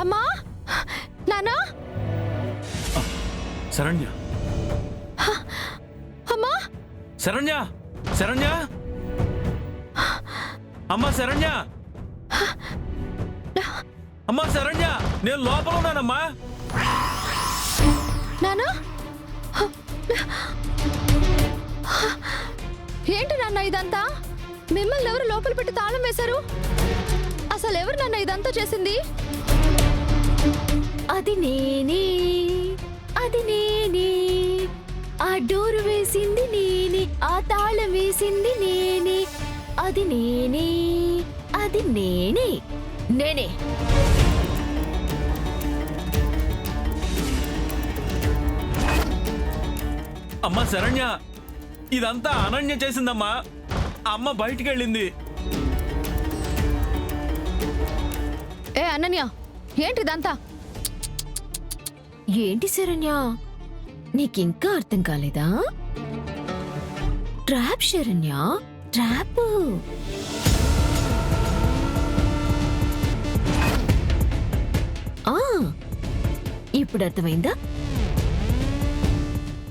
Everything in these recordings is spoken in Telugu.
అమ్మా నానా శరణ్య అమ్మా శరణ్య శరణ్య అమ్మా శరణ్య అమ్మా శరణ్య నేను లోపల ఉన్నానమ్మా. నానా ఏంటి నాన్న ఇదంతా? మిమ్మల్ని ఎవరు లోపల పెట్టి తాళం వేశారు? అసలు ఎవరు నాన్న ఇదంతా చేసింది? అది నేనే, అది నేనే, ఆ డోరు వేసింది నేనే, ఆ తాళం వేసింది నేనే, అది నేనే, అది నేనే, నేనే. అమ్మా శరణ్య ఇదంతా అనన్య చేసిందమ్మా. అమ్మ బయటికి వెళ్ళింది. ఏ అనన్య ఏంటి ఇదంతా? ఏంటి శరణ్య, నీకింకా అర్థం కాలేదా? Trap Saranya, trap. ఇప్పుడు అర్థమైందా?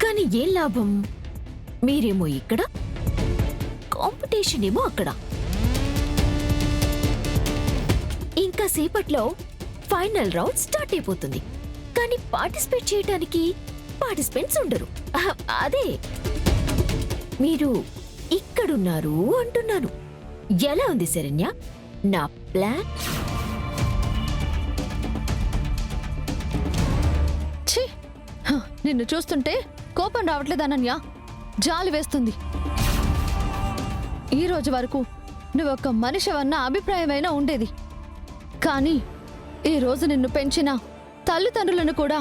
కానీ ఏం లాభం? మీరేమో ఇక్కడ, కాంపిటీషన్ ఏమో అక్కడ. ఇంకా సేపట్లో ఫైనల్ రౌండ్ స్టార్ట్ అయిపోతుంది. కానీ పార్టిసిపేట్ చేయడానికి పార్టిసిపెంట్స్ ఉండరు. అదే మీరు ఇక్కడున్నారు అంటున్నాను. ఎలా ఉంది శరణ్య నా ప్లాన్? ఛీ, నిన్ను చూస్తుంటే కోపం రావట్లేదు అనన్య, జాలి వేస్తుంది. ఈ రోజు వరకు నువ్వొక్క మనిషివన్న అభిప్రాయమైనా ఉండేది. కానీ ఈ రోజు నిన్ను పెంచిన తల్లిదండ్రులను కూడా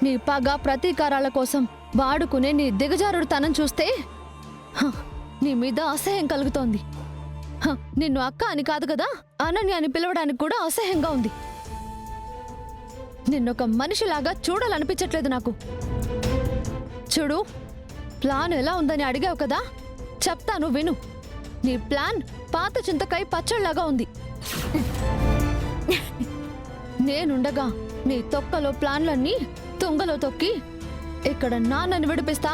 నీ పగ ప్రతీకారాల కోసం వాడుకునే నీ దిగజారుడుతనం చూస్తే నీ మీద అసహ్యం కలుగుతోంది. నిన్ను అక్క అని కాదు కదా, అనన్య అని పిలవడానికి కూడా అసహ్యంగా ఉంది. నిన్నొక మనిషిలాగా చూడాలనిపించట్లేదు నాకు. చూడు, ప్లాన్ ఎలా ఉందని అడిగావు కదా, చెప్తాను విను. నీ ప్లాన్ పాత చింతకాయ పచ్చళ్ళలాగా ఉంది. నేనుండగా నీ తొక్కలో ప్లాన్లన్నీ తుంగలో తొక్కి ఇక్కడ నాన్నని విడిపిస్తా,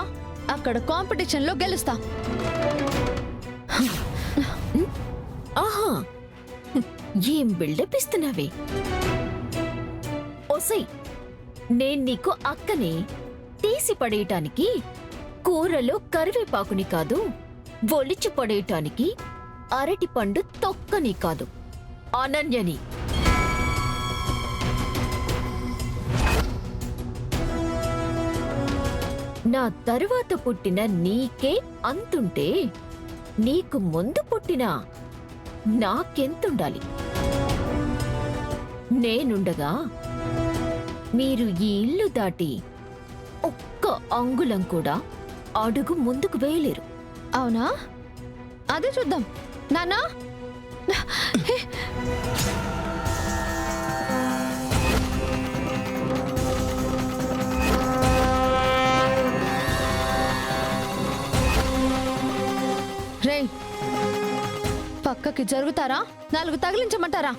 అక్కడ కాంపిటీషన్లో గెలుస్తా. ఆహా, ఏం బిల్డప్ ఇస్తున్నావే? ఓసై, నేను నీకు అక్కనే. తీసి పడేయటానికి కూరలో కరివేపాకుని కాదు, ఒలిచి పడేయటానికి అరటి పండు తొక్కని కాదు, అనన్యని. నా తరువాత పుట్టిన నీకే అంతుంటే నీకు ముందు పుట్టిన నాకెంతుండాలి? నేనుండగా మీరు ఈ ఇల్లు దాటి ఒక్క అంగుళం కూడా అడుగు ముందుకు వేయలేరు. అవునా? అదే చూద్దాం. నాన్నా, రే పక్కకి జరుగుతారా? 4 తగిలించమంటారా?